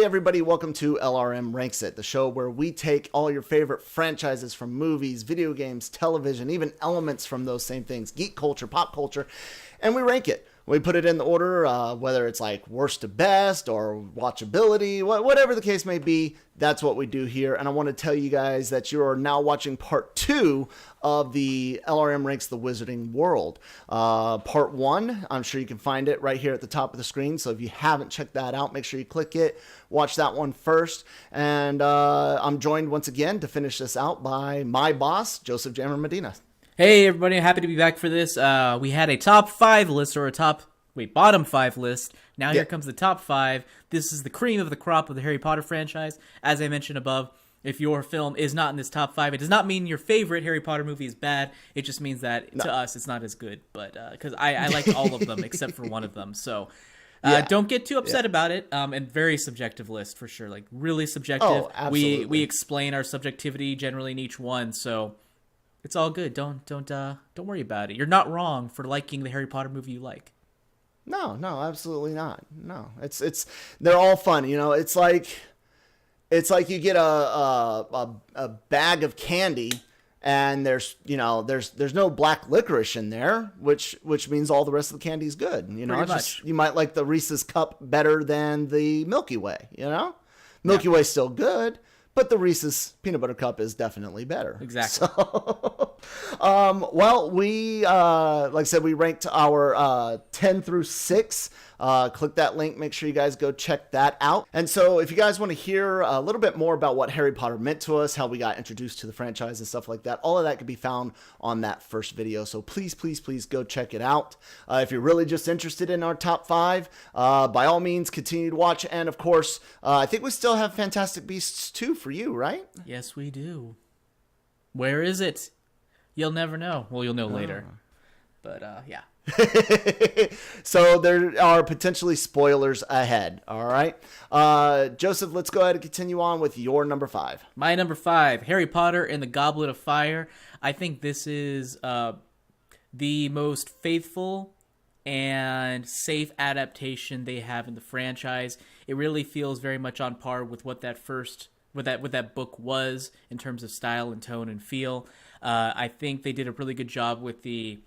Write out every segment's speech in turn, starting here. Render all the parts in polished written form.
everybody, welcome to LRM Ranks It, the show where we take all your favorite franchises from movies, video games, television, even elements from those same things, geek culture, pop culture, and we rank it. We put it in the order, whether it's like worst to best or watchability, whatever the case may be, that's what we do here. And I want to tell you guys that you are now watching part 2 of the LRM Ranks the Wizarding World. Part 1, I'm sure you can find it right here at the top of the screen. So if you haven't checked that out, make sure you click it, watch that one first. And I'm joined once again to finish this out by my boss, Joseph Jammer Medina. Hey everybody, happy to be back for this. We had a top 5 list, or bottom 5 list. Now here comes the top 5. This is the cream of the crop of the Harry Potter franchise. As I mentioned above, if your film is not in this top 5, it does not mean your favorite Harry Potter movie is bad. It just means that to us it's not as good. But because I liked all of them except for one of them. So don't get too upset about it. And very subjective list for sure. Like really subjective. Oh, absolutely. We explain our subjectivity generally in each one. So it's all good. Don't worry about it. You're not wrong for liking the Harry Potter movie you like. No, absolutely not. No, it's they're all fun. You know, it's like you get a bag of candy and there's no black licorice in there, which means all the rest of the candy is good. You know, you might like the Reese's Cup better than the Milky Way. You know, Milky Way's still good, but the Reese's Peanut Butter Cup is definitely better. Exactly. So, well, we, like I said, we ranked our 10 through 6. Click that link. Make sure you guys go check that out. And so if you guys want to hear a little bit more about what Harry Potter meant to us, how we got introduced to the franchise and stuff like that, all of that can be found on that first video. So please go check it out. If you're really just interested in our top 5, by all means, continue to watch. And of course, I think we still have Fantastic Beasts 2 for you, right? Yes, we do. Where is it? You'll never know. Well, you'll know later. But, yeah. So there are potentially spoilers ahead. All right. Joseph, let's go ahead and continue on with your number 5. My number 5, Harry Potter and the Goblet of Fire. I think this is the most faithful and safe adaptation they have in the franchise. It really feels very much on par with what that book was in terms of style and tone and feel. I think they did a really good job with the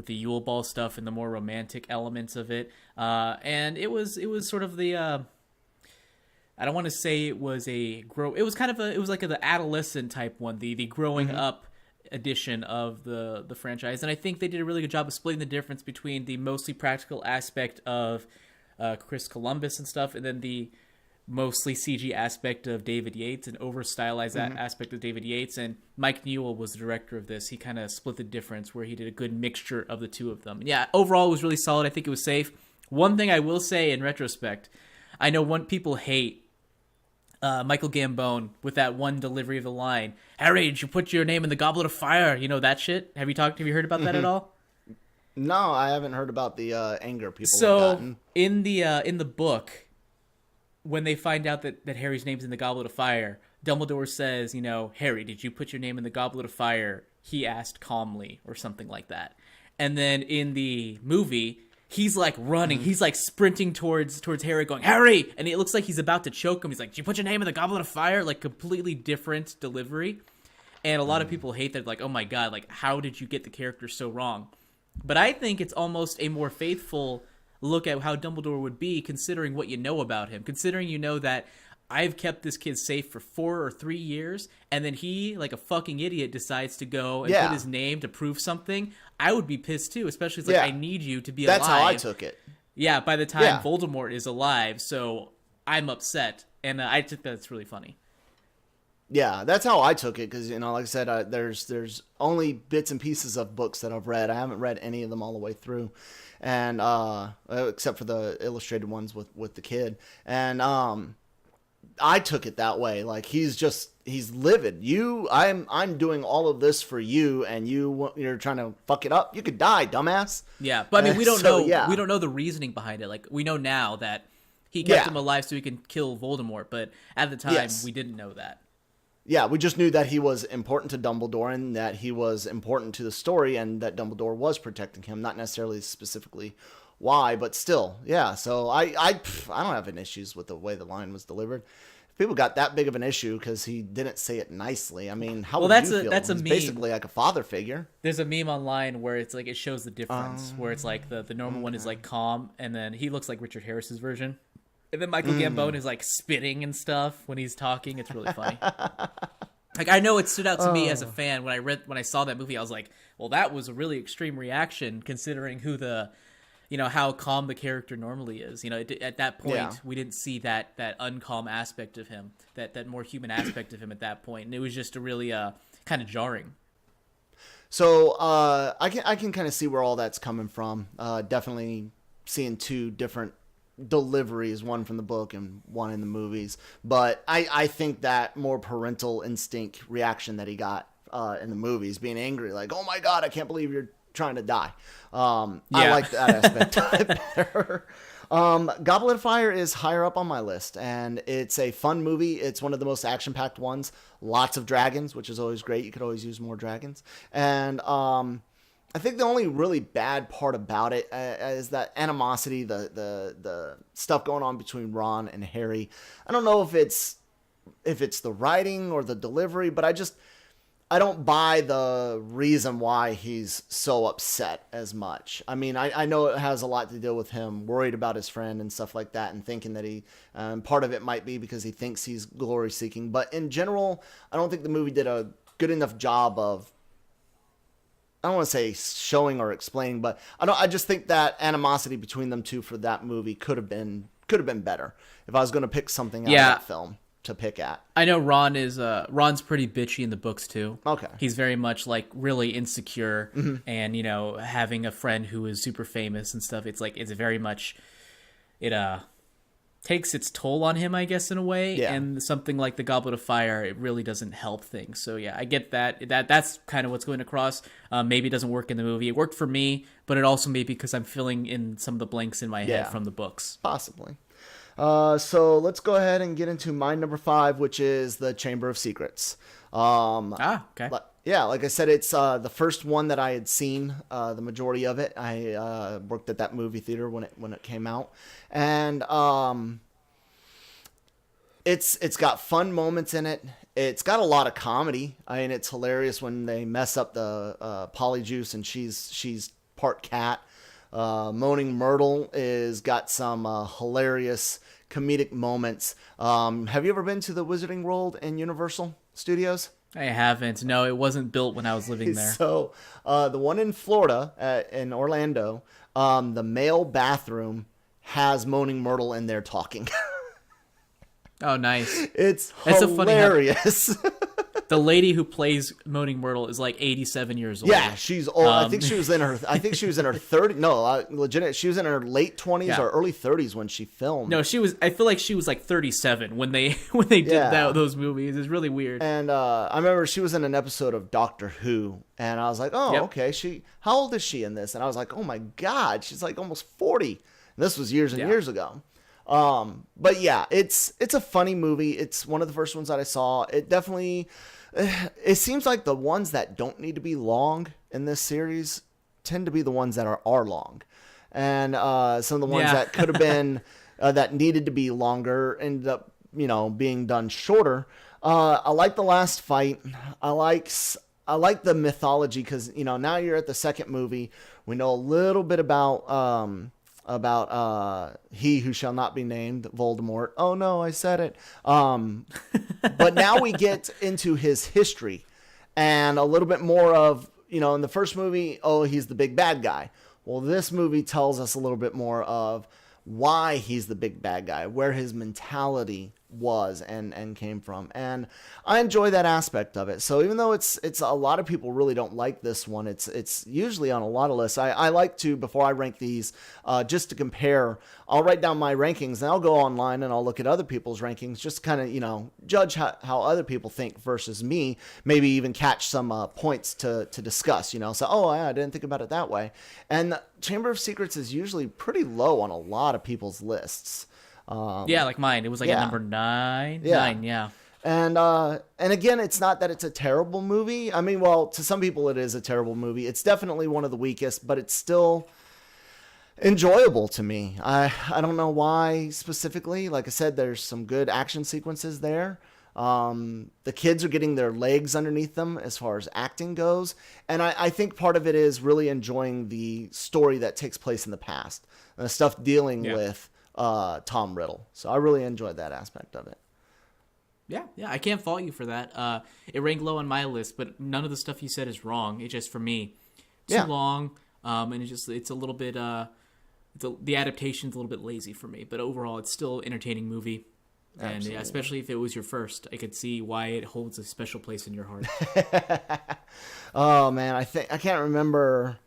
Yule Ball stuff and the more romantic elements of it. And it was sort of the I don't want to say it was it was like the adolescent type one, the growing up edition of the franchise. And I think they did a really good job of splitting the difference between the mostly practical aspect of Chris Columbus and stuff, and then the mostly CG aspect of David Yates and over-stylized aspect of David Yates. And Mike Newell was the director of this. He kind of split the difference where he did a good mixture of the two of them. Yeah, overall it was really solid. I think it was safe. One thing I will say in retrospect, I know people hate Michael Gambon with that one delivery of the line, "Harry, did you put your name in the Goblet of Fire?" You know, that shit? Have you heard about that at all? No, I haven't heard about the anger people have gotten. in the book, when they find out that Harry's name's in the Goblet of Fire, Dumbledore says, "Harry, did you put your name in the Goblet of Fire?" He asked calmly, or something like that. And then in the movie, he's like running, he's like sprinting towards Harry, going, "Harry!" And it looks like he's about to choke him. He's like, "Did you put your name in the Goblet of Fire?" Like completely different delivery. And a lot of people hate that, like, oh my god, like how did you get the character so wrong? But I think it's almost a more faithful look at how Dumbledore would be, considering what you know about him, considering that I've kept this kid safe for 4 or 3 years, and then he, like a fucking idiot, decides to go and put his name to prove something. I would be pissed too, especially if I need you to be alive. That's how I took it. Yeah, by the time Voldemort is alive, so I'm upset, and I think that's really funny. Yeah, that's how I took it, because, like I said, there's only bits and pieces of books that I've read. I haven't read any of them all the way through, and except for the illustrated ones with the kid. And I took it that way. Like, he's livid. I'm doing all of this for you, and you're trying to fuck it up. You could die, dumbass. Yeah, but I mean, we don't know. Yeah. We don't know the reasoning behind it. Like, we know now that he kept him alive so he can kill Voldemort, but at the time, we didn't know that. Yeah, we just knew that he was important to Dumbledore and that he was important to the story and that Dumbledore was protecting him, not necessarily specifically why, but still, yeah. So I don't have any issues with the way the line was delivered. If people got that big of an issue because he didn't say it nicely, I mean, how would you feel? That's a He's meme. basically like a father figure. There's a meme online where it's like it shows the difference, where it's like the normal one is like calm, and then he looks like Richard Harris's version, and then Michael Gambon is like spitting and stuff when he's talking. It's really funny. Like, I know it stood out to me as a fan when I saw that movie. I was like, well, that was a really extreme reaction considering how calm the character normally is. At that point, we didn't see that uncalm aspect of him, that more human aspect of him at that point, and it was just a really kind of jarring. So I can kind of see where all that's coming from. Definitely seeing two different deliveries, one from the book and one in the movies. But I think that more parental instinct reaction that he got in the movies, being angry, like, oh my God, I can't believe you're trying to die. I like that aspect of it better. Goblet of Fire is higher up on my list, and it's a fun movie. It's one of the most action-packed ones. Lots of dragons, which is always great. You could always use more dragons. And I think the only really bad part about it is that animosity, the stuff going on between Ron and Harry. I don't know if it's the writing or the delivery, but I don't buy the reason why he's so upset as much. I mean, I know it has a lot to do with him worried about his friend and stuff like that, and thinking that part of it might be because he thinks he's glory seeking. But in general, I don't think the movie did a good enough job of, I don't want to say showing or explaining, but I just think that animosity between them two for that movie could have been better if I was going to pick something out of that film to pick at. I know Ron's pretty bitchy in the books too. Okay. He's very much like really insecure, and having a friend who is super famous and stuff. It's like it's very much it takes its toll on him, I guess, in a way. Yeah. And something like the Goblet of Fire, it really doesn't help things. So yeah, I get that's kind of what's going across. Maybe it doesn't work in the movie. It worked for me, but it also may be because I'm filling in some of the blanks in my head from the books. Possibly. So let's go ahead and get into my number 5, which is the Chamber of Secrets. Okay. Yeah, like I said, it's the first one that I had seen. The majority of it, I worked at that movie theater when it came out, and it's got fun moments in it. It's got a lot of comedy. I mean, it's hilarious when they mess up the Polyjuice and she's part cat. Moaning Myrtle is got some hilarious comedic moments. Have you ever been to the Wizarding World in Universal Studios? I haven't. No, it wasn't built when I was living there. So the one in Florida, in Orlando, the male bathroom has Moaning Myrtle in there talking. Oh, nice. It's hilarious. The lady who plays Moaning Myrtle is like 87 years old. Yeah, she's old. I think she was in her 30s. No, legit. She was in her late 20s or early 30s when she filmed. No, I feel like she was like 37 when they did those movies. It's really weird. And I remember she was in an episode of Doctor Who, and I was like, oh, okay. How old is she in this? And I was like, oh my God, she's like almost 40. And this was years and years ago. But yeah, it's a funny movie. It's one of the first ones that I saw. It definitely, it seems like the ones that don't need to be long in this series tend to be the ones that are long. And, some of the ones that could have been, that needed to be longer ended up, being done shorter. I like the last fight. I like the mythology because, now you're at the second movie. We know a little bit about he who shall not be named, Voldemort. Oh no, I said it. But now we get into his history and a little bit more of, in the first movie, he's the big bad guy. Well, this movie tells us a little bit more of why he's the big bad guy, where his mentality was and came from. And I enjoy that aspect of it. So even though it's a lot of people really don't like this one, it's usually on a lot of lists. I like to, before I rank these, just to compare, I'll write down my rankings and I'll go online and I'll look at other people's rankings, just kind of, judge how other people think versus me, maybe even catch some points to discuss, so, I didn't think about it that way. And Chamber of Secrets is usually pretty low on a lot of people's lists. Like mine. It was like a number 9. Yeah. 9, yeah. And again, it's not that it's a terrible movie. I mean, well, to some people it is a terrible movie. It's definitely one of the weakest, but it's still, enjoyable to me. I don't know why specifically. Like I said, there's some good action sequences there. The kids are getting their legs underneath them as far as acting goes. And I think part of it is really enjoying the story that takes place in the past. The stuff dealing with Tom Riddle. So I really enjoyed that aspect of it. Yeah, I can't fault you for that. It ranked low on my list, but none of the stuff you said is wrong. It's just, for me, too long, and it's a little bit, the adaptation's a little bit lazy for me. But overall, it's still an entertaining movie. And yeah, especially if it was your first, I could see why it holds a special place in your heart. Oh, man, I can't remember.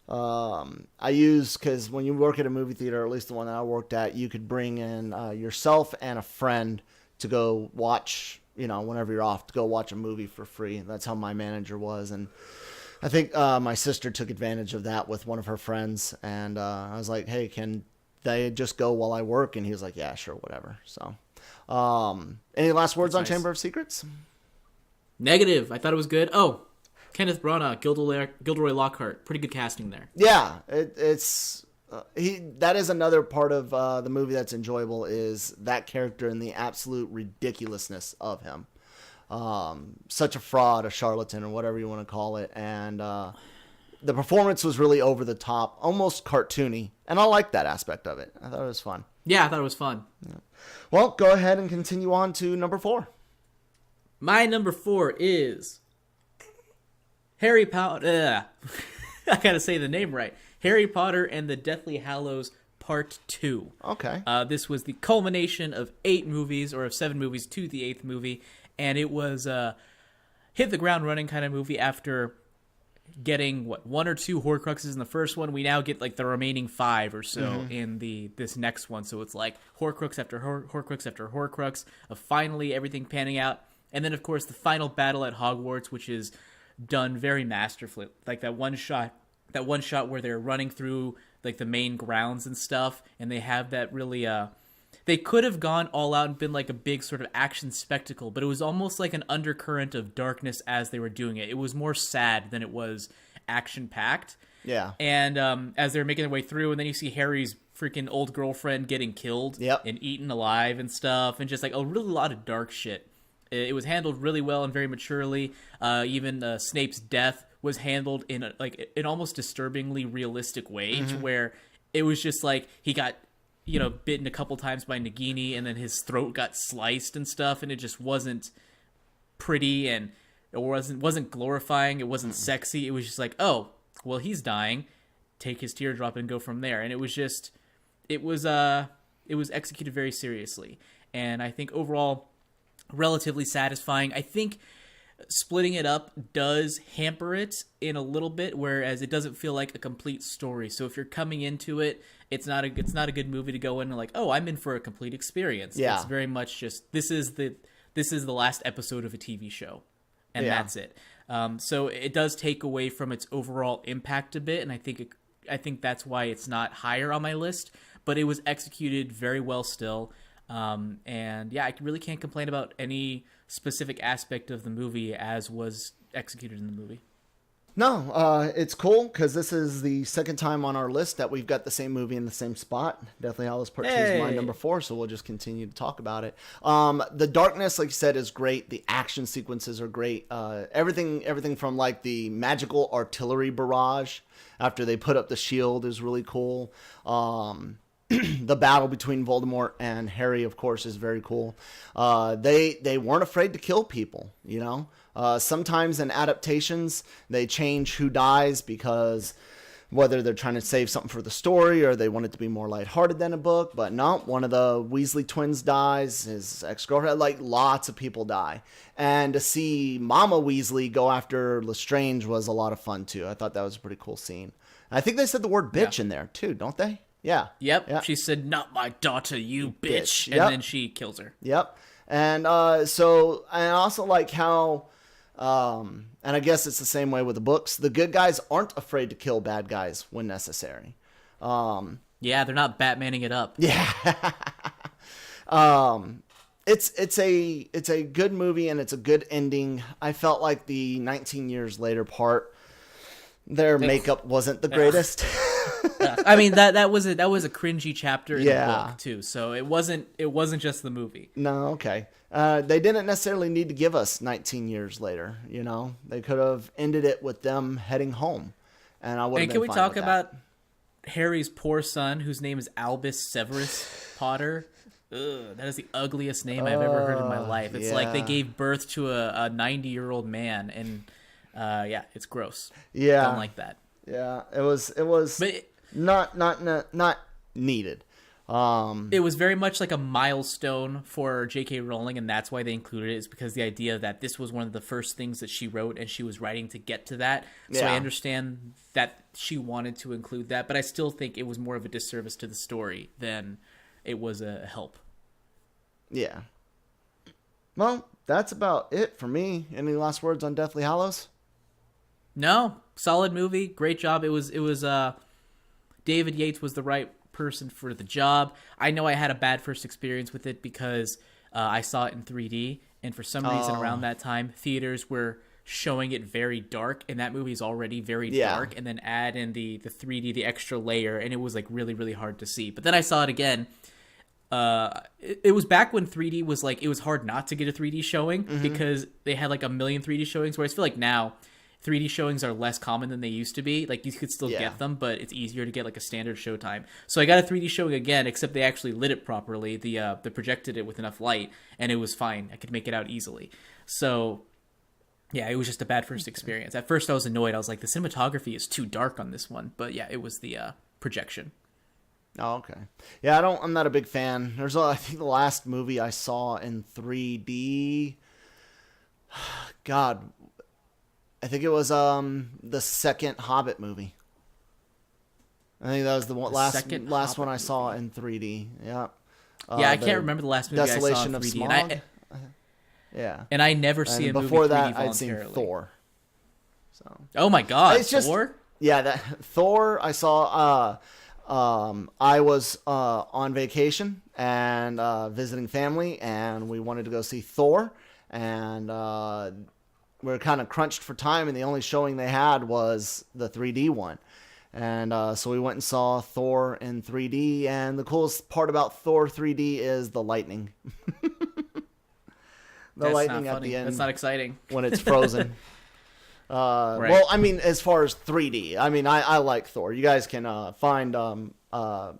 Because when you work at a movie theater, or at least the one that I worked at, you could bring in yourself and a friend to go watch, whenever you're off, to go watch a movie for free. That's how my manager was. And I think my sister took advantage of that with one of her friends. And I was like, hey, can they just go while I work? And he was like, yeah, sure, whatever. So any last words on nice. Chamber of Secrets? Negative. I thought it was good. Oh, Kenneth Branagh, Gilderoy Lockhart. Pretty good casting there. Yeah, it's... that is another part of the movie that's enjoyable, is that character and the absolute ridiculousness of him. Such a fraud, a charlatan, or whatever you want to call it. And the performance was really over the top, almost cartoony. And I liked that aspect of it. I thought it was fun. Yeah, I thought it was fun. Yeah. Well, go ahead and continue on to number 4. My number 4 is Harry Potter. I gotta say the name right. Harry Potter and the Deathly Hallows Part 2. Okay. This was the culmination of 8 movies, or of 7 movies to the 8th movie, and it was hit the ground running kind of movie. After getting 1 or 2 Horcruxes in the first one, we now get like the remaining 5 or so in this next one. So it's like Horcrux after Horcrux after Horcrux of finally everything panning out, and then of course the final battle at Hogwarts, which is done very masterfully, like that one shot where they're running through like the main grounds and stuff, and they have that really they could have gone all out and been like a big sort of action spectacle, but it was almost like an undercurrent of darkness as they were doing it. It was more sad than it was action packed. Yeah. And as they're making their way through, and then you see Harry's freaking old girlfriend getting killed and eaten alive and stuff, and just like a really lot of dark shit. It was handled really well and very maturely. Even Snape's death was handled in an almost disturbingly realistic way, to where it was just like he got bitten a couple times by Nagini, and then his throat got sliced and stuff, and it just wasn't pretty, and it wasn't glorifying. It wasn't sexy. It was just like, oh, well, he's dying. Take his teardrop and go from there. And it was executed very seriously, and I think overall relatively satisfying. I think splitting it up does hamper it in a little bit, whereas it doesn't feel like a complete story. So if you're coming into it, it's not a good movie to go in and like, oh, I'm in for a complete experience. Yeah. It's very much just this is the last episode of a TV show, and that's it. So it does take away from its overall impact a bit, and I think that's why it's not higher on my list. But it was executed very well still. And yeah, I really can't complain about any specific aspect of the movie as was executed in the movie. No, it's cool because this is the second time on our list that we've got the same movie in the same spot. Deathly Hallows Part 2 is my number 4, so we'll just continue to talk about it. The darkness, like you said, is great. The action sequences are great. Everything from like the magical artillery barrage after they put up the shield is really cool. The battle between Voldemort and Harry, of course, is very cool. They weren't afraid to kill people, Sometimes in adaptations, they change who dies because whether they're trying to save something for the story or they want it to be more lighthearted than a book. But no, one of the Weasley twins dies, his ex-girlfriend, like lots of people die. And to see Mama Weasley go after Lestrange was a lot of fun, too. I thought that was a pretty cool scene. I think they said the word bitch in there, too, don't they? Yeah. Yep. Yeah. She said, "Not my daughter, you bitch," Yep. and then she kills her. Yep. And so I also like how, and I guess it's the same way with the books. The good guys aren't afraid to kill bad guys when necessary. Yeah, they're not Batmaning it up. Yeah. It's a good movie and it's a good ending. I felt like the 19 years later part, their makeup wasn't the greatest. I mean that was a cringy chapter in the Yeah. book too. So it wasn't just the movie. No, okay. They didn't necessarily need to give us 19 years later. They could have ended it with them heading home, and I would. And can we talk about Harry's poor son, whose name is Albus Severus Potter? Ugh, that is the ugliest name I've ever heard in my life. It's like they gave birth to a 90-year-old man, and yeah, it's gross. Yeah, don't like that. Yeah, it was but not needed. It was very much like a milestone for J.K. Rowling, and that's why they included it, is because the idea that this was one of the first things that she wrote, and she was writing to get to that. So I understand that she wanted to include that, but I still think it was more of a disservice to the story than it was a help. Yeah. Well, that's about it for me. Any last words on Deathly Hallows? No, solid movie, great job. It was David Yates was the right person for the job. I know I had a bad first experience with it because I saw it in 3D, and for some reason around that time theaters were showing it very dark, and that movie is already very dark, and then add in the 3D, the extra layer, and it was like really, really hard to see. But then I saw it again. It was back when 3D was like, it was hard not to get a 3D showing because they had like a million 3D showings, whereas I feel like now 3D showings are less common than they used to be. Like, you could still get them, but it's easier to get like a standard showtime. So I got a 3D showing again, except they actually lit it properly. They projected it with enough light, and it was fine. I could make it out easily. So yeah, it was just a bad first experience. At first I was annoyed. I was like, the cinematography is too dark on this one. But yeah, it was the projection. Oh, okay. Yeah, I'm not a big fan. I think the last movie I saw in 3D, God, I think it was the second Hobbit movie. I think that was the last one I saw in 3D. Yeah. Yeah, I can't remember the last movie I saw in 3D. Of Smog. Yeah. And I never see a movie before 3D that, voluntarily. I'd seen Thor. So. Oh my God, it's just, Thor? Yeah, that Thor. I saw. I was on vacation and visiting family, and we wanted to go see Thor, and we were kind of crunched for time, and the only showing they had was the 3D one. And so we went and saw Thor in 3D, and the coolest part about Thor 3D is the lightning. That's lightning not at the end. That's not exciting. When it's frozen. Right. Well, I mean, as far as 3D, I mean, I like Thor. You guys can find,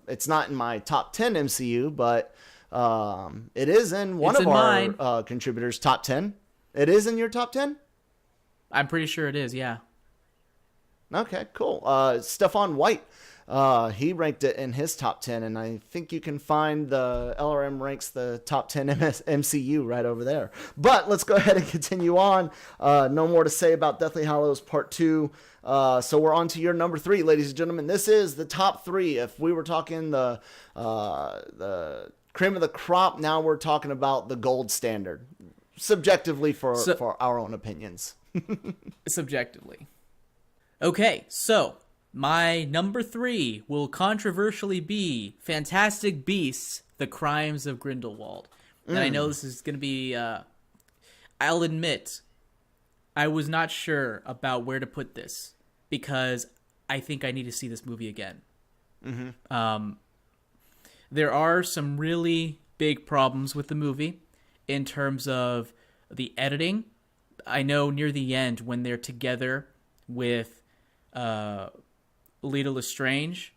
it's not in my top 10 MCU, but it is in one of our contributors' top 10. It is in your top 10? I'm pretty sure it is, yeah. Okay, cool. Stephon White, he ranked it in his top 10, and I think you can find the LRM ranks the top 10 MCU right over there. But let's go ahead and continue on. No more to say about Deathly Hallows Part 2. So we're on to your number 3, ladies and gentlemen. This is the top 3. If we were talking the cream of the crop, now we're talking about the gold standard. Subjectively for our own opinions. Subjectively. Okay, so my number 3 will controversially be Fantastic Beasts: The Crimes of Grindelwald. And I know this is going to be, I'll admit, I was not sure about where to put this because I think I need to see this movie again. There are some really big problems with the movie in terms of the editing. I know near the end when they're together with Leta Lestrange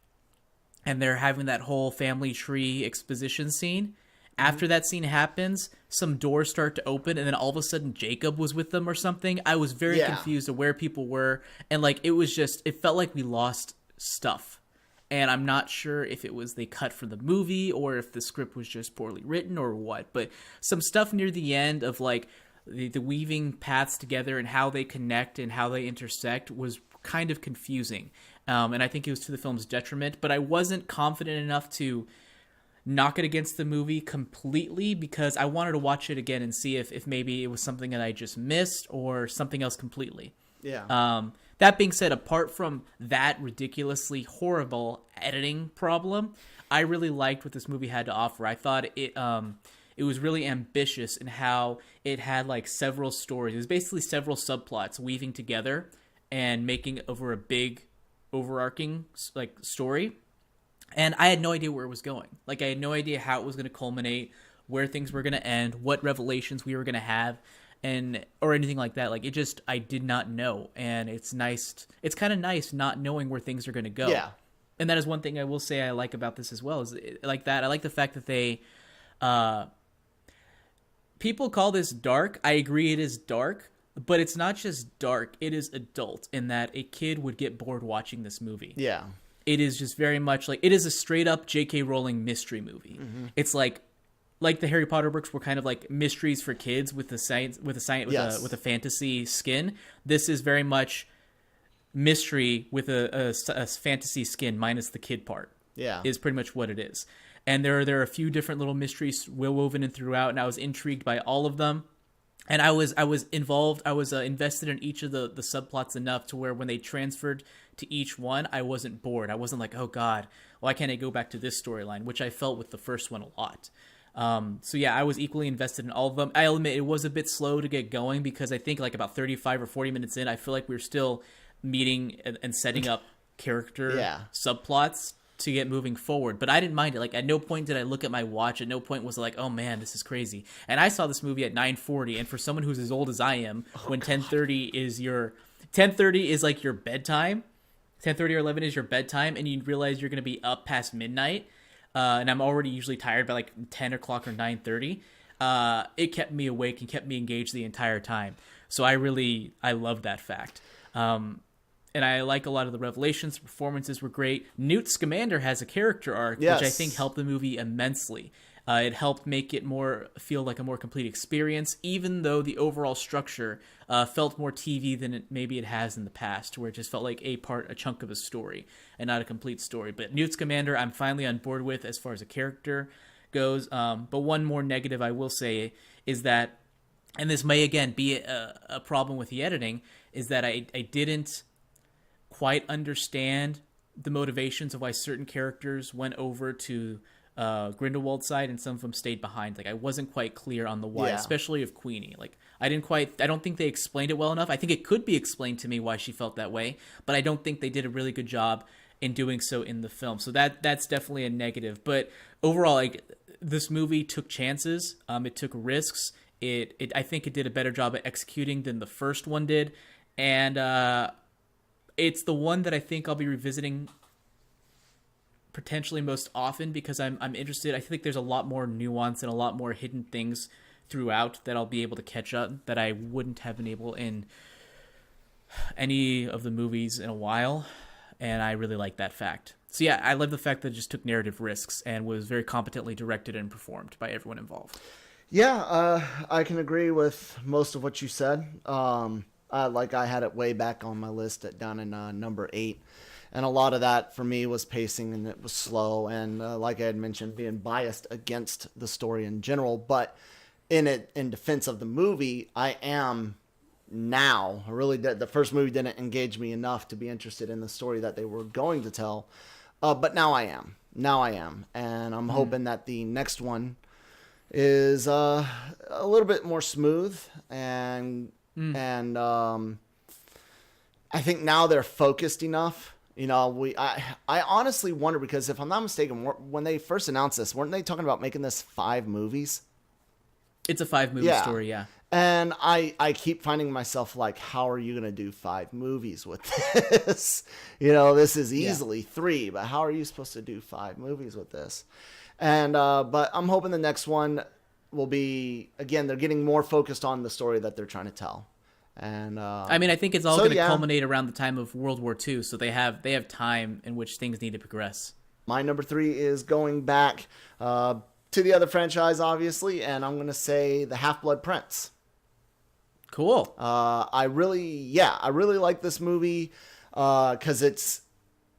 and they're having that whole family tree exposition scene. After that scene happens, some doors start to open, and then all of a sudden Jacob was with them or something. I was very confused of where people were, and like it felt like we lost stuff. And I'm not sure if it was they cut from the movie or if the script was just poorly written or what. But some stuff near the end of like the weaving paths together and how they connect and how they intersect was kind of confusing. And I think it was to the film's detriment. But I wasn't confident enough to knock it against the movie completely because I wanted to watch it again and see if maybe it was something that I just missed or something else completely. Yeah. That being said, apart from that ridiculously horrible editing problem, I really liked what this movie had to offer. I thought it was really ambitious in how it had like several stories. It was basically several subplots weaving together and making over a big overarching like story. And I had no idea where it was going. Like, I had no idea how it was going to culminate, where things were going to end, what revelations we were going to have, and or anything like that. Like, I did not know. And it's nice. It's kind of nice not knowing where things are going to go. Yeah. And that is one thing I will say I like about this as well. Is like that. I like the fact that they, people call this dark. I agree, it is dark, but it's not just dark. It is adult in that a kid would get bored watching this movie. Yeah. It is just very much like, it is a straight up J.K. Rowling mystery movie. Mm-hmm. It's like the Harry Potter books were kind of like mysteries for kids with a fantasy skin. This is very much mystery with a fantasy skin minus the kid part. Yeah, is pretty much what it is. And there are a few different little mysteries woven in throughout, and I was intrigued by all of them. And I was involved. I was invested in each of the subplots enough to where when they transferred to each one, I wasn't bored. I wasn't like, oh God, why can't I go back to this storyline? Which I felt with the first one a lot. So yeah, I was equally invested in all of them. I'll admit it was a bit slow to get going because I think like about 35 or 40 minutes in, I feel like we were still meeting and setting up character subplots to get moving forward. But I didn't mind it. Like, at no point did I look at my watch. At no point was it like, oh man, this is crazy. And I saw this movie at 9:40, and for someone who's as old as I am, when 10:30 is like your bedtime, 10:30 or 11 is your bedtime, and you realize you're going to be up past midnight, and I'm already usually tired by like 10 o'clock or 9:30, it kept me awake and kept me engaged the entire time. So I loved that fact. And I like a lot of the revelations. The performances were great. Newt Scamander has a character arc, which I think helped the movie immensely. It helped make it feel like a more complete experience, even though the overall structure felt more TV than maybe it has in the past, where it just felt like a chunk of a story and not a complete story. But Newt Scamander, I'm finally on board with as far as a character goes. But one more negative I will say is that, and this may again be a problem with the editing, is that I didn't quite understand the motivations of why certain characters went over to Grindelwald's side and some of them stayed behind. Like, I wasn't quite clear on the why, especially of Queenie. Like, I don't think they explained it well enough. I think it could be explained to me why she felt that way, but I don't think they did a really good job in doing so in the film. So that's definitely a negative. But overall, like, this movie took chances. It took risks. I think it did a better job at executing than the first one did. And, it's the one that I think I'll be revisiting potentially most often because I'm interested. I think there's a lot more nuance and a lot more hidden things throughout that I'll be able to catch up that I wouldn't have been able in any of the movies in a while. And I really like that fact. So yeah, I love the fact that it just took narrative risks and was very competently directed and performed by everyone involved. Yeah, I can agree with most of what you said. Like, I had it way back on my list down in number 8. And a lot of that for me was pacing, and it was slow. And like I had mentioned, being biased against the story in general. But in defense of the movie, I am now. The first movie didn't engage me enough to be interested in the story that they were going to tell. But now I am. And I'm hoping that the next one is a little bit more smooth and I think now they're focused enough. You know, I honestly wonder, because if I'm not mistaken, when they first announced this, weren't they talking about making this 5 movies? It's a 5-movie story, yeah. And I keep finding myself like, how are you going to do 5 movies with this? You know, this is easily 3, but how are you supposed to do 5 movies with this? And but I'm hoping the next one will be, again, they're getting more focused on the story that they're trying to tell. And I mean, I think it's all going to culminate around the time of World War II, so they have time in which things need to progress. My number 3 is going back to the other franchise, obviously, and I'm going to say the Half-Blood Prince. Cool. I really like this movie because it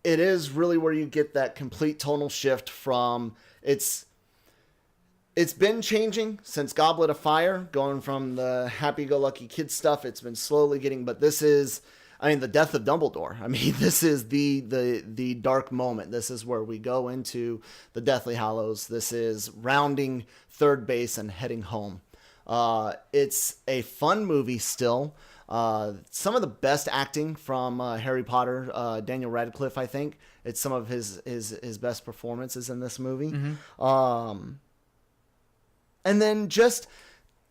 is really where you get that complete tonal shift from It's been changing since Goblet of Fire, going from the happy-go-lucky kid stuff. It's been slowly getting, but this is, the death of Dumbledore. I mean, this is the dark moment. This is where we go into the Deathly Hallows. This is rounding third base and heading home. It's a fun movie still. Some of the best acting from Harry Potter, Daniel Radcliffe, I think. It's some of his best performances in this movie. And then just,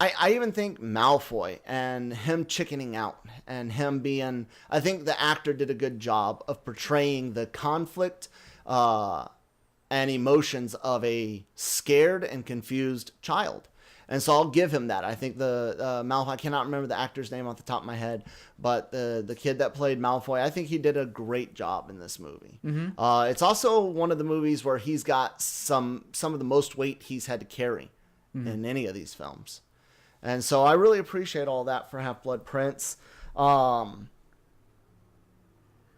I even think Malfoy and him chickening out and him being, I think the actor did a good job of portraying the conflict and emotions of a scared and confused child. And so I'll give him that. I think the Malfoy, I cannot remember the actor's name off the top of my head, but the kid that played Malfoy, I think he did a great job in this movie. It's also one of the movies where he's got some of the most weight he's had to carry in any of these films. And so I really appreciate all that for Half-Blood Prince. I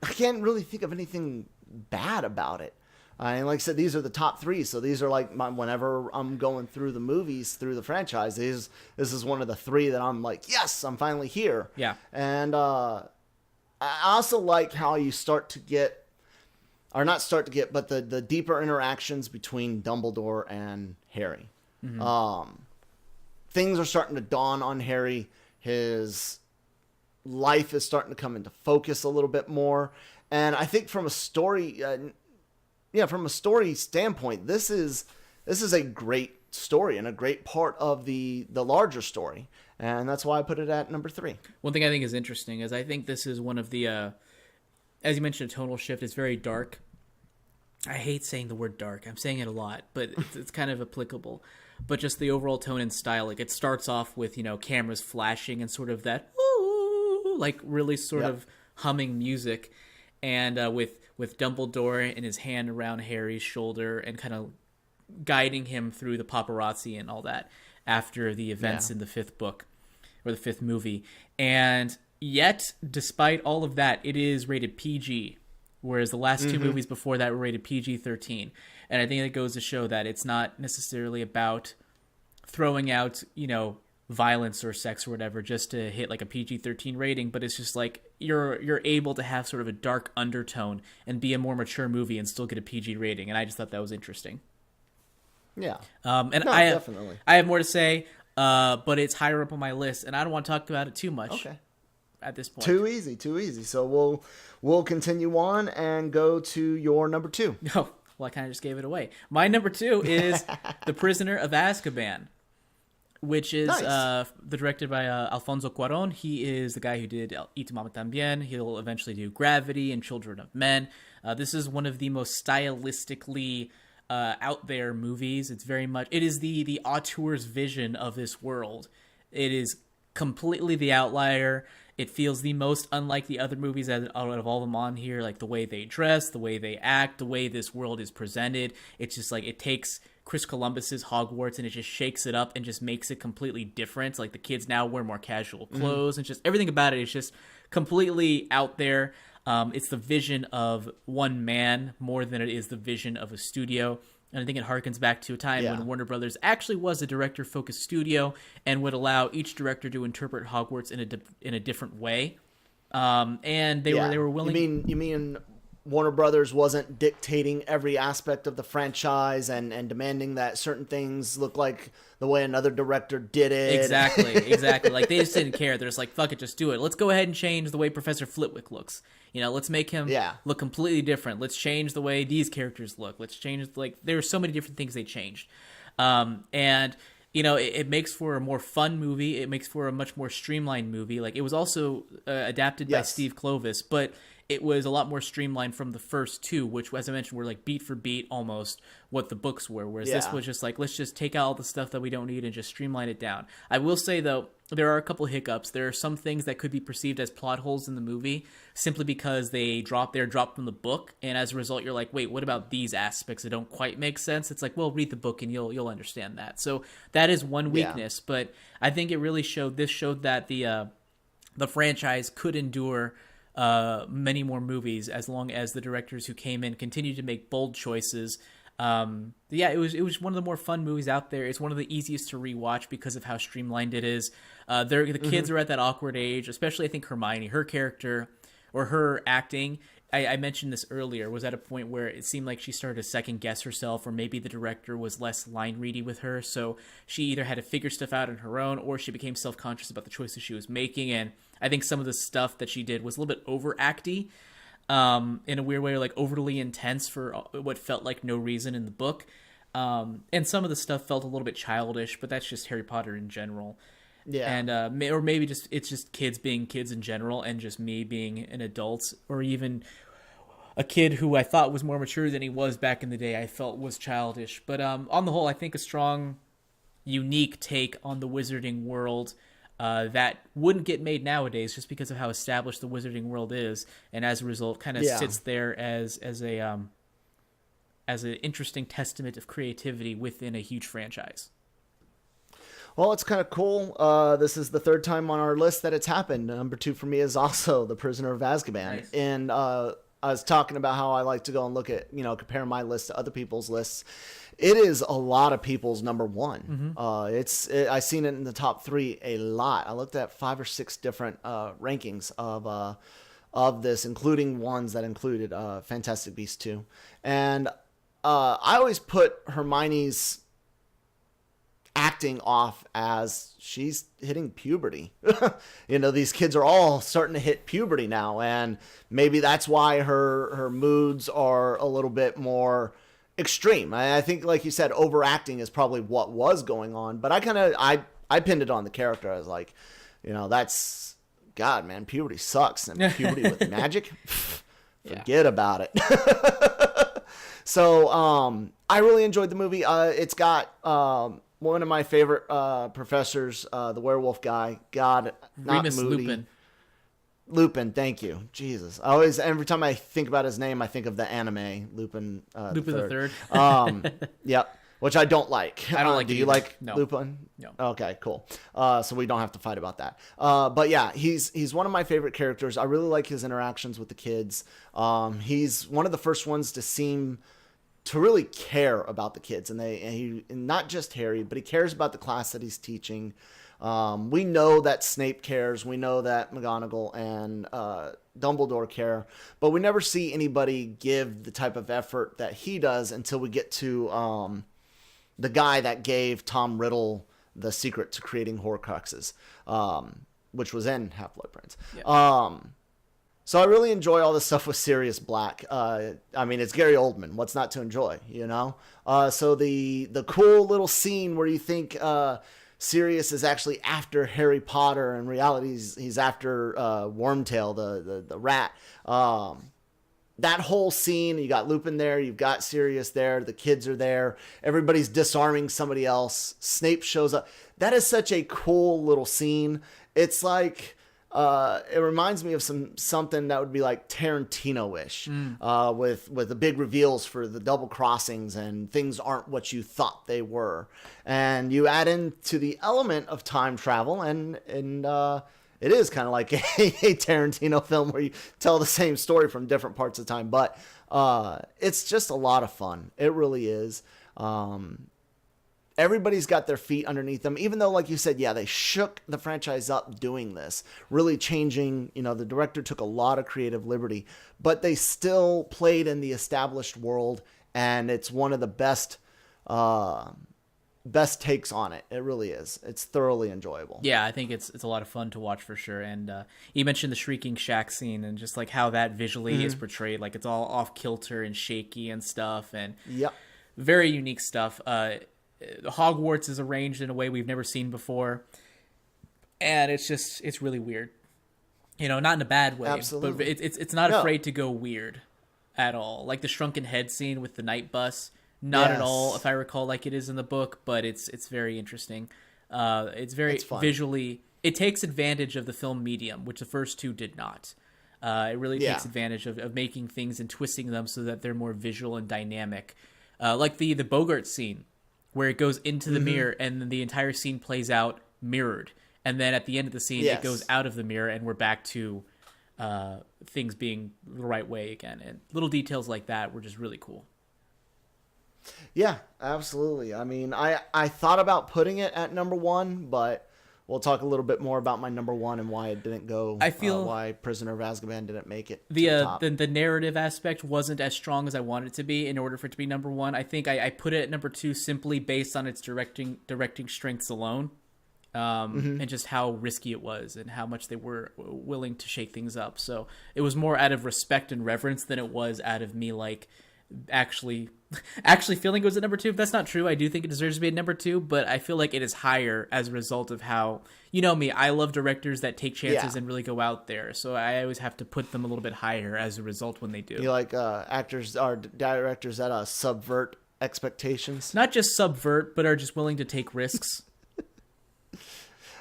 can't really think of anything bad about it. And like I said, these are the top three. So these are like whenever I'm going through the movies, through the franchise, this is one of the three that I'm like, yes, I'm finally here. Yeah. And I also like how you start to get, or not start to get, but the deeper interactions between Dumbledore and Harry. Things are starting to dawn on Harry. His life is starting to come into focus a little bit more. And I think from a story... from a story standpoint, this is a great story and a great part of the larger story, and that's why I put it at number 3. One thing I think is interesting is I think this is one of the, as you mentioned, a tonal shift. It's very dark. I hate saying the word dark. I'm saying it a lot, but it's kind of applicable. But just the overall tone and style, like it starts off with cameras flashing and sort of that ooh, like really sort of humming music, and with Dumbledore and his hand around Harry's shoulder and kind of guiding him through the paparazzi and all that after the events in the 5th book or the 5th movie. And yet, despite all of that, it is rated PG, whereas the last 2 movies before that were rated PG-13. And I think it goes to show that it's not necessarily about throwing out, violence or sex or whatever just to hit like a PG-13 rating, but it's just like you're able to have sort of a dark undertone and be a more mature movie and still get a PG rating, and I just thought that was interesting. Yeah. Definitely. I have more to say, but it's higher up on my list, and I don't want to talk about it too much. Okay. At this point. Too easy. So we'll continue on and go to your number 2. Oh, well, I kind of just gave it away. My number 2 is The Prisoner of Azkaban, which is directed by Alfonso Cuarón. He is the guy who did Y Tu Mamá También. He'll eventually do Gravity and Children of Men. This is one of the most stylistically out there movies. It's very much, it is the auteur's vision of this world. It is completely the outlier. It feels the most unlike the other movies out of all of them on here, like the way they dress, the way they act, the way this world is presented. It's just like it takes Chris Columbus's Hogwarts and it just shakes it up and just makes it completely different. Like the kids now wear more casual clothes and just everything about it is just completely out there. It's the vision of one man more than it is the vision of a studio. And I think it harkens back to a time when Warner Brothers actually was a director-focused studio and would allow each director to interpret Hogwarts in a different way. And they were willing. You mean Warner Brothers wasn't dictating every aspect of the franchise and demanding that certain things look like the way another director did it. Exactly. Like they just didn't care. They're just like, fuck it, just do it. Let's go ahead and change the way Professor Flitwick looks. Let's make him look completely different. Let's change the way these characters look. Let's change, there are so many different things they changed. And it makes for a more fun movie. It makes for a much more streamlined movie. Like it was also adapted by Steve Kloves, but it was a lot more streamlined from the first 2, which, as I mentioned, were like beat for beat almost what the books were. Whereas this was just like, let's just take out all the stuff that we don't need and just streamline it down. I will say, though, there are a couple hiccups. There are some things that could be perceived as plot holes in the movie simply because they're dropped from the book. And as a result, you're like, wait, what about these aspects that don't quite make sense? It's like, well, read the book and you'll understand that. So that is one weakness. But I think it really showed that the franchise could endure many more movies as long as the directors who came in continued to make bold choices. It was one of the more fun movies out there. It's one of the easiest to rewatch because of how streamlined it is. The kids are at that awkward age, especially I think Hermione, her character or her acting I mentioned this earlier, was at a point where it seemed like she started to second guess herself, or maybe the director was less line ready with her. So she either had to figure stuff out on her own, or she became self-conscious about the choices she was making. And I think some of the stuff that she did was a little bit overacty, in a weird way, like overly intense for what felt like no reason in the book. And some of the stuff felt a little bit childish, but that's just Harry Potter in general. Yeah. And or maybe just it's just kids being kids in general, and just me being an adult, or even a kid who I thought was more mature than he was back in the day, I felt was childish. But on the whole, I think a strong, unique take on the wizarding world that wouldn't get made nowadays, just because of how established the wizarding world is, and as a result, kind of sits there as an interesting testament of creativity within a huge franchise. Well, it's kind of cool. This is the third time on our list that it's happened. Number 2 for me is also The Prisoner of Azkaban. Nice. And I was talking about how I like to go and look at, compare my list to other people's lists. It is a lot of people's number 1. Mm-hmm. I've seen it in the top 3 a lot. I looked at 5 or 6 different rankings of this, including ones that included Fantastic Beasts 2. And I always put Hermione's acting off as she's hitting puberty. These kids are all starting to hit puberty now, and maybe that's why her moods are a little bit more extreme. I think, like you said, overacting is probably what was going on, but I pinned it on the character. I was like, that's, God, man, puberty sucks, and puberty with magic, forget about it. So I really enjoyed the movie. It's got one of my favorite professors, the werewolf guy. God, not Remus Moody. Lupin, thank you. Jesus. Every time I think about his name, I think of the anime, Lupin the Third. Yep. Which I don't like. I don't like do it you either. like No. Lupin? No. Okay, cool. So we don't have to fight about that. But yeah, he's one of my favorite characters. I really like his interactions with the kids. He's one of the first ones to seem to really care about the kids, and not just Harry, but he cares about the class that he's teaching. We know that Snape cares. We know that McGonagall and Dumbledore care, but we never see anybody give the type of effort that he does until we get to the guy that gave Tom Riddle the secret to creating Horcruxes, which was in Half-Blood Prince. Yeah. So I really enjoy all this stuff with Sirius Black. It's Gary Oldman. What's not to enjoy, So the cool little scene where you think Sirius is actually after Harry Potter, in reality he's after Wormtail, the rat. That whole scene, you got Lupin there, you've got Sirius there, the kids are there, everybody's disarming somebody else. Snape shows up. That is such a cool little scene. It's like... it reminds me of something that would be like Tarantino-ish, with the big reveals for the double crossings and things aren't what you thought they were. And you add into the element of time travel, and it is kind of like a Tarantino film where you tell the same story from different parts of time. But it's just a lot of fun. It really is. Everybody's got their feet underneath them, even though, like you said, they shook the franchise up doing this, really changing, the director took a lot of creative liberty, but they still played in the established world, and it's one of the best takes on it. It really is. It's thoroughly enjoyable. Yeah, I think it's a lot of fun to watch for sure. And you mentioned the Shrieking Shack scene, and just like how that visually is portrayed, like it's all off kilter and shaky and stuff, and very unique stuff. Hogwarts is arranged in a way we've never seen before, and it's really weird, not in a bad way. Absolutely. But it's not afraid to go weird at all. Like the shrunken head scene with the night bus, not at all, if I recall, like it is in the book, but it's very interesting. It's very visually, it takes advantage of the film medium, which the first two did not. It really takes advantage of making things and twisting them so that they're more visual and dynamic. Like the Bogart scene, where it goes into the mirror and then the entire scene plays out mirrored. And then at the end of the scene, it goes out of the mirror and we're back to things being the right way again. And little details like that were just really cool. Yeah, absolutely. I mean, I thought about putting it at number 1, but we'll talk a little bit more about my number one and why it didn't go. I feel why Prisoner of Azkaban didn't make it. The narrative aspect wasn't as strong as I wanted it to be in order for it to be number one. I think I put it at number two simply based on its directing strengths alone, and just how risky it was and how much they were willing to shake things up. So it was more out of respect and reverence than it was out of me like actually feeling it was at number two. That's not true. I do think it deserves to be at number two, but I feel like it is higher as a result of how, you know me, I love directors that take chances and really go out there. So I always have to put them a little bit higher as a result when they do. You like actors or directors that subvert expectations? Not just subvert, but are just willing to take risks.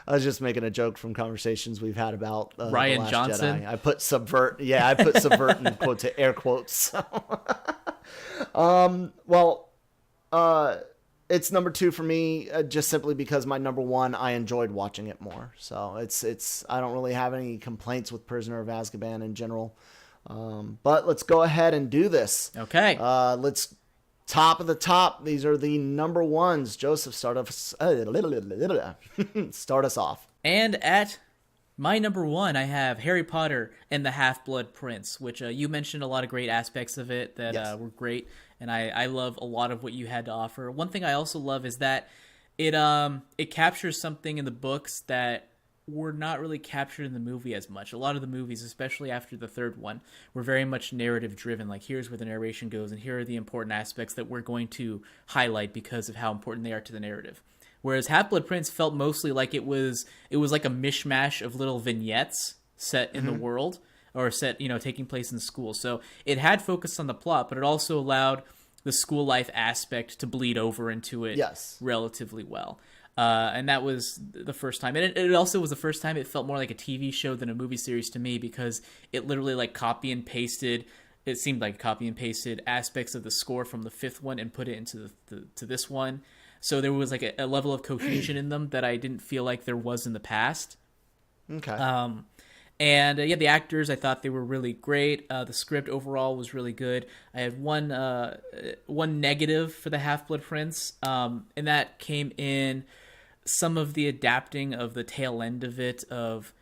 I was just making a joke from conversations we've had about Rian The Last Johnson. Jedi. I put subvert. Yeah, I put subvert in air quotes. It's number two for me, just simply because my number one, I enjoyed watching it more. So it's I don't really have any complaints with Prisoner of Azkaban in general. But let's go ahead and do this. Okay. Let's top of the top. These are the number ones. Joseph, start us off. And at my number one, I have Harry Potter and the Half-Blood Prince, which you mentioned a lot of great aspects of it that were great, and I love a lot of what you had to offer. One thing I also love is that it captures something in the books that were not really captured in the movie as much. A lot of the movies, especially after the third one, were very much narrative driven. Like, here's where the narration goes, and here are the important aspects that we're going to highlight because of how important they are to the narrative. Whereas Half-Blood Prince felt mostly like it was like a mishmash of little vignettes set in the world, or set, taking place in school. So it had focused on the plot, but it also allowed the school life aspect to bleed over into it relatively well. And that was the first time. And it also was the first time it felt more like a TV show than a movie series to me, because it literally like it seemed like copy and pasted aspects of the score from the fifth one and put it into to this one. So there was like a level of cohesion in them that I didn't feel like there was in the past. Okay. The actors, I thought they were really great. The script overall was really good. I had one negative for the Half-Blood Prince, and that came in some of the adapting of the tail end of it, of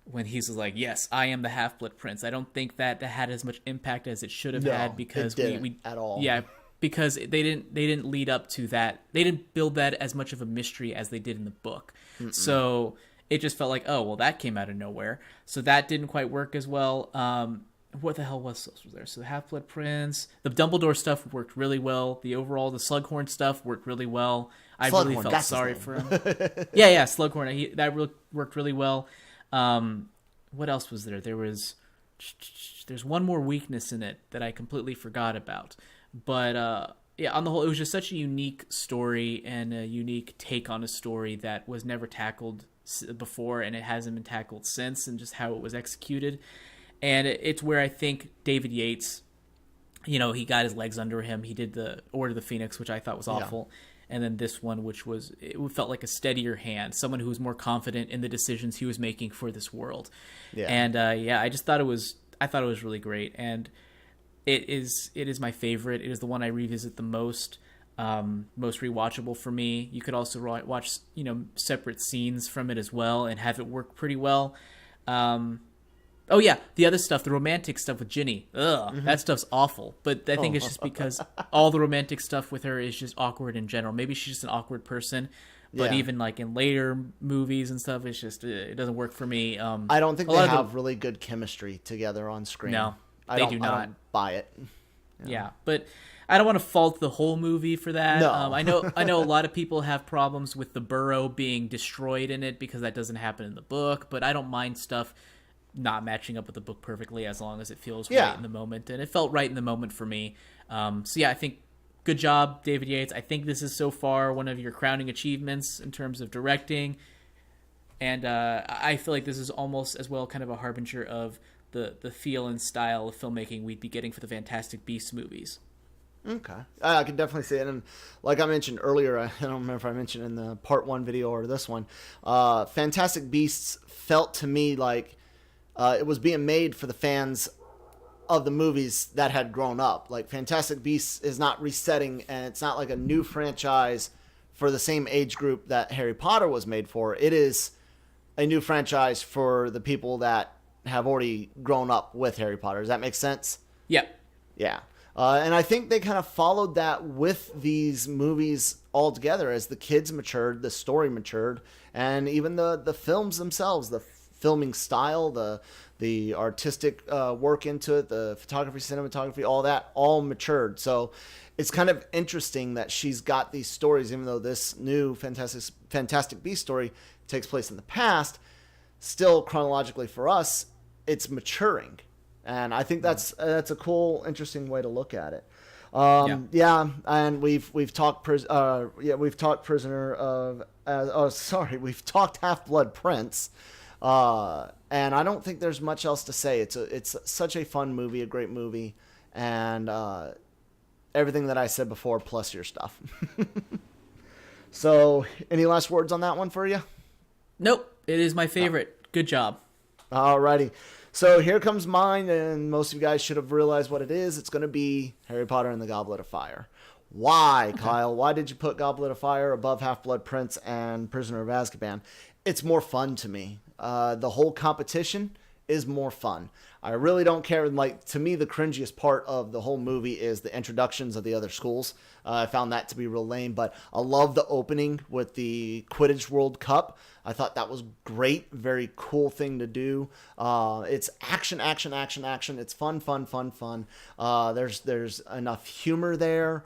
when he's like, yes, I am the Half-Blood Prince. I don't think that had as much impact as it should have had, because we at all. Yeah, because they didn't lead up to that. They didn't build that as much of a mystery as they did in the book. Mm-mm. So it just felt like, oh, well, that came out of nowhere. So that didn't quite work as well. What the hell was there? So the Half-Blood Prince, the Dumbledore stuff worked really well. The Slughorn stuff worked really well. I really felt sorry for him. yeah, Slughorn. That worked really well. What else was there? There's one more weakness in it that I completely forgot about. But on the whole, it was just such a unique story and a unique take on a story that was never tackled before, and it hasn't been tackled since, and just how it was executed. And it's where I think David Yates, he got his legs under him. He did the Order of the Phoenix, which I thought was awful. Yeah. And then this one, it felt like a steadier hand, someone who was more confident in the decisions he was making for this world. Yeah. And I just thought it was really great. And it is my favorite. It is the one I revisit the most rewatchable for me. You could also watch separate scenes from it as well and have it work pretty well. The other stuff, the romantic stuff with Ginny, that stuff's awful. But I think it's just because all the romantic stuff with her is just awkward in general. Maybe she's just an awkward person. But even like in later movies and stuff, it's just it doesn't work for me. I don't think they have really good chemistry together on screen. No. They do not. I don't buy it. Yeah, but I don't want to fault the whole movie for that. No. I know a lot of people have problems with the burrow being destroyed in it because that doesn't happen in the book, but I don't mind stuff not matching up with the book perfectly as long as it feels right in the moment, and it felt right in the moment for me. I think good job, David Yates. I think this is so far one of your crowning achievements in terms of directing, and I feel like this is almost as well kind of a harbinger of the feel and style of filmmaking we'd be getting for the Fantastic Beasts movies. Okay. I can definitely see it. And like I mentioned earlier, I don't remember if I mentioned in the part one video or this one, Fantastic Beasts felt to me like it was being made for the fans of the movies that had grown up. Like, Fantastic Beasts is not resetting, and it's not like a new franchise for the same age group that Harry Potter was made for. It is a new franchise for the people that have already grown up with Harry Potter. Does that make sense? Yep. Yeah. And I think they kind of followed that with these movies all together. As the kids matured, the story matured, and even the films themselves, the filming style, the artistic work into it, the photography, cinematography, all that, all matured. So it's kind of interesting that she's got these stories, even though this new Fantastic Beasts story takes place in the past, still chronologically for us, it's maturing. And I think that's a cool, interesting way to look at it. And we've talked Prisoner of we've talked Half-Blood Prince, and I don't think there's much else to say. It's such a fun movie, a great movie, and everything that I said before plus your stuff. So, any last words on that one for you? Nope, it is my favorite. Good job. Alrighty. So here comes mine, and most of you guys should have realized what it is. It's going to be Harry Potter and the Goblet of Fire. Why, okay. Kyle? Why did you put Goblet of Fire above Half-Blood Prince and Prisoner of Azkaban? It's more fun to me. The whole competition is more fun. I really don't care. Like, to me, the cringiest part of the whole movie is the introductions of the other schools. I found that to be real lame, but I love the opening with the Quidditch World Cup. I thought that was great. Very cool thing to do. It's action. It's fun. There's enough humor there.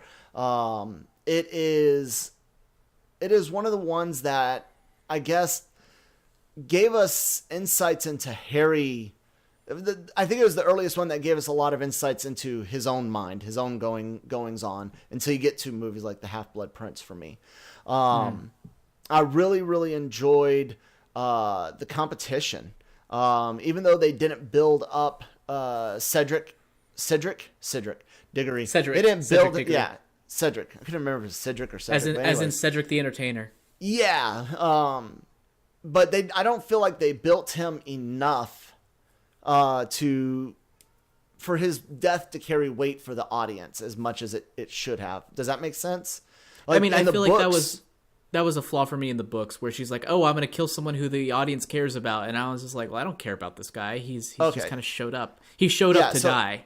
It is one of the ones that I guess gave us insights into Harry. I think it was the earliest one that gave us a lot of insights into his own mind, his own goings on, until you get to movies like The Half-Blood Prince for me. I really, really enjoyed the competition. Even though they didn't build up Cedric Diggory. Cedric. They didn't build Diggory. Yeah, Cedric. I couldn't remember if it was Cedric or Cedric. As in Cedric the Entertainer. Yeah. But I don't feel like they built him enough for his death to carry weight for the audience as much as it should have. Does that make sense? Like, I mean, I feel like that was a flaw for me in the books, where she's like, "Oh, I'm going to kill someone who the audience cares about," and I was just like, "Well, I don't care about this guy. He's okay. just kind of showed up. He showed up to die."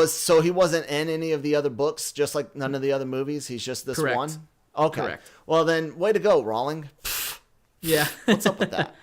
So he wasn't in any of the other books, just like none of the other movies. He's just this Correct. one. Okay. Correct. Well, then, way to go, Rowling. Yeah. What's up with that?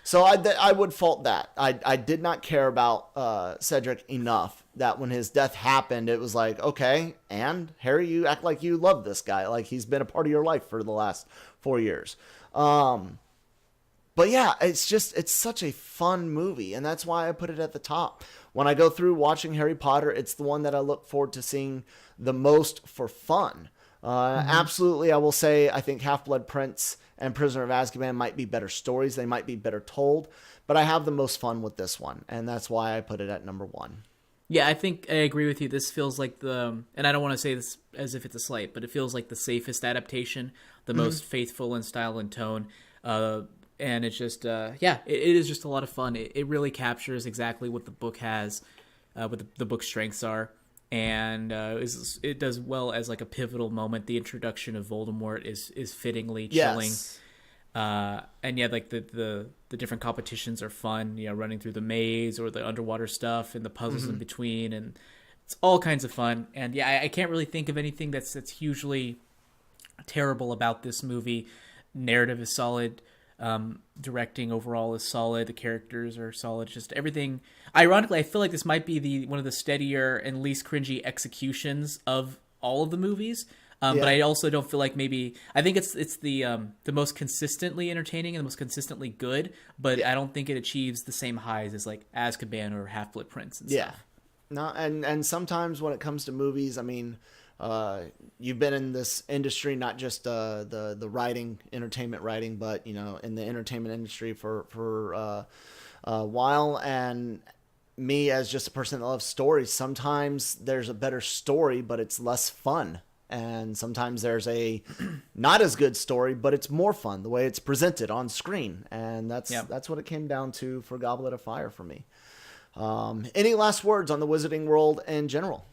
So I would fault that. I did not care about Cedric enough that when his death happened, it was like, okay, and Harry, you act like you love this guy. Like he's been a part of your life for the last 4 years. But yeah, it's such a fun movie, and that's why I put it at the top. When I go through watching Harry Potter, it's the one that I look forward to seeing the most for fun. Absolutely, I will say I think Half-Blood Prince and Prisoner of Azkaban might be better stories. They might be better told, but I have the most fun with this one, and that's why I put it at number 1. Yeah, I think I agree with you. This feels like and I don't want to say this as if it's a slight, but it feels like the safest adaptation, the most faithful in style and tone. And it's just, it is just a lot of fun. It really captures exactly what the book has, what the book's strengths are. And it does well as like a pivotal moment. The introduction of Voldemort is fittingly chilling. Yes. And yeah, like the different competitions are fun, running through the maze or the underwater stuff and the puzzles in between, and it's all kinds of fun. And yeah, I can't really think of anything that's hugely terrible about this movie. Narrative is solid. Directing overall is solid. The characters are solid. Just everything. Ironically, I feel like this might be one of the steadier and least cringy executions of all of the movies. But I also don't feel like I think it's the most consistently entertaining and the most consistently good. But I don't think it achieves the same highs as like Azkaban or Half-Blood Prince and stuff. No, and sometimes when it comes to movies, I mean, you've been in this industry, not just the writing, entertainment writing, but in the entertainment industry for a while. And me, as just a person that loves stories, sometimes there's a better story, but it's less fun. And sometimes there's a not as good story, but it's more fun the way it's presented on screen. And that's what it came down to for Goblet of Fire for me. Any last words on the Wizarding World in general?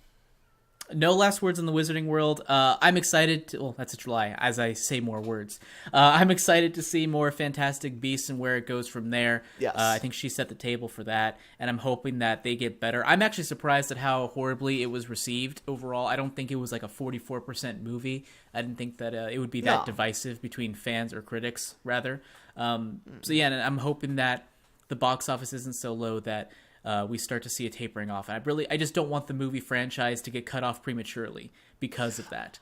No last words in the Wizarding World. I'm excited to, well, that's a July, as I say more words. I'm excited to see more Fantastic Beasts and where it goes from there. Yes. I think she set the table for that, and I'm hoping that they get better. I'm actually surprised at how horribly it was received overall. I don't think it was like a 44% movie. I didn't think that it would be that divisive between fans or critics, rather. So yeah, and I'm hoping that the box office isn't so low that we start to see a tapering off. And I just don't want the movie franchise to get cut off prematurely because of that.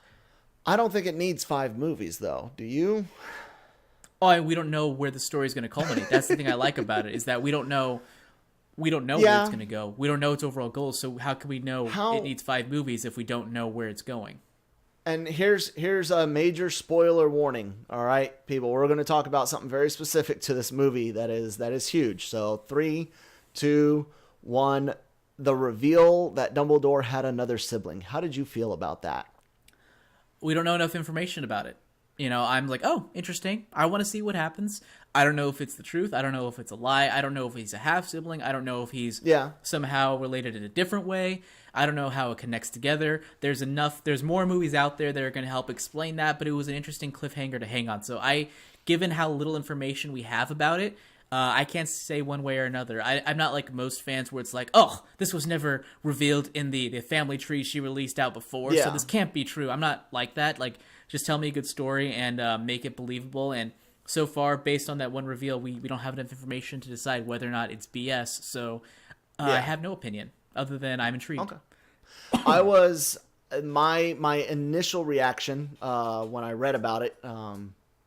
I don't think it needs 5 movies, though. Do you? Oh, and we don't know where the story is going to culminate. That's the thing I like about it, is that we don't know where it's going to go. We don't know its overall goals. So how can we know it needs 5 movies if we don't know where it's going? And here's a major spoiler warning. All right, people, we're going to talk about something very specific to this movie that is huge. So 3, 2, 1. The reveal that Dumbledore had another sibling. How did you feel about that? We don't know enough information about it. You know, I'm like, oh, interesting. I want to see what happens. I don't know if it's the truth. I don't know if it's a lie. I don't know if he's a half sibling. I don't know if he's somehow related in a different way. I don't know how it connects together. There's more movies out there that are going to help explain that, but it was an interesting cliffhanger to hang on. So given how little information we have about it, I can't say one way or another. I'm not like most fans where it's like, oh, this was never revealed in the family tree she released out before, so this can't be true. I'm not like that. Like, just tell me a good story and make it believable. And so far, based on that one reveal, we don't have enough information to decide whether or not it's BS. So I have no opinion other than I'm intrigued. Okay. I was my initial reaction when I read about it.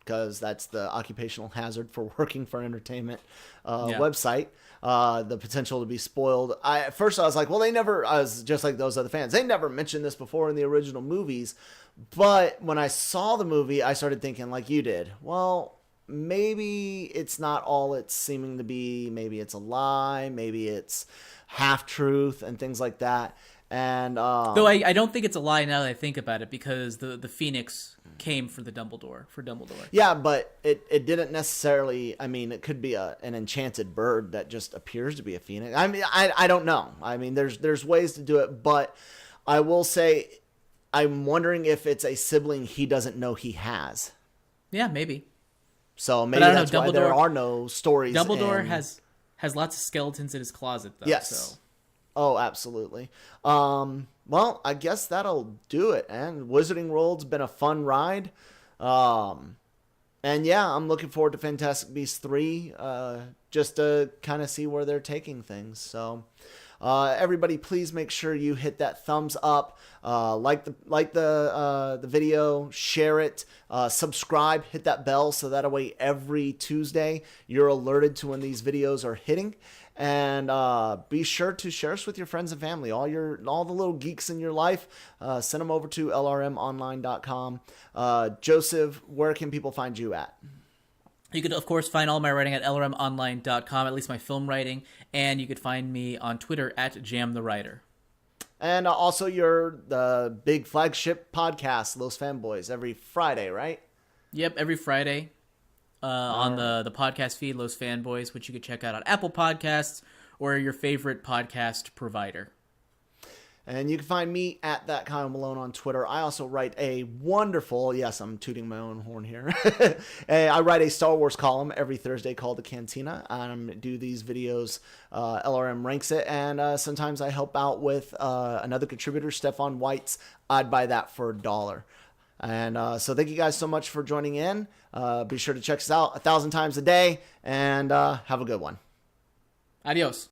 Because that's the occupational hazard for working for an entertainment website. The potential to be spoiled. At first I was like, well, I was just like those other fans. They never mentioned this before in the original movies. But when I saw the movie, I started thinking like you did. Well, maybe it's not all it's seeming to be. Maybe it's a lie. Maybe it's half-truth and things like that. And though I don't think it's a lie now that I think about it, because the Phoenix came for Dumbledore. Yeah, but it didn't necessarily. I mean, it could be an enchanted bird that just appears to be a phoenix. I mean, I don't know. I mean, there's ways to do it, but I will say I'm wondering if it's a sibling he doesn't know he has. Yeah, maybe. So maybe that's why there are no stories. Dumbledore has lots of skeletons in his closet, though. Yes. So. Oh, absolutely. Well, I guess that'll do it. And Wizarding World's been a fun ride. And yeah, I'm looking forward to Fantastic Beasts 3, just to kind of see where they're taking things. So, everybody, please make sure you hit that thumbs up, like the video, share it, subscribe, hit that bell so that way every Tuesday you're alerted to when these videos are hitting. And be sure to share us with your friends and family, all the little geeks in your life. Send them over to LRMonline.com. Joseph, where can people find you at? You could, of course, find all my writing at LRMonline.com, at least my film writing. And you could find me on Twitter at JamTheWriter. And also the big flagship podcast, Los Fanboys, every Friday, right? Yep, every Friday. On the podcast feed, Los Fanboys, which you could check out on Apple Podcasts or your favorite podcast provider. And you can find me at that Kyle Malone on Twitter. I also write a wonderful, yes, I'm tooting my own horn here. I write a Star Wars column every Thursday called the Cantina. I do these videos. LRM ranks it, and sometimes I help out with another contributor, Stefan White's I'd Buy That for $1. And so thank you guys so much for joining in. Be sure to check us out 1,000 times a day, and have a good one. Adios.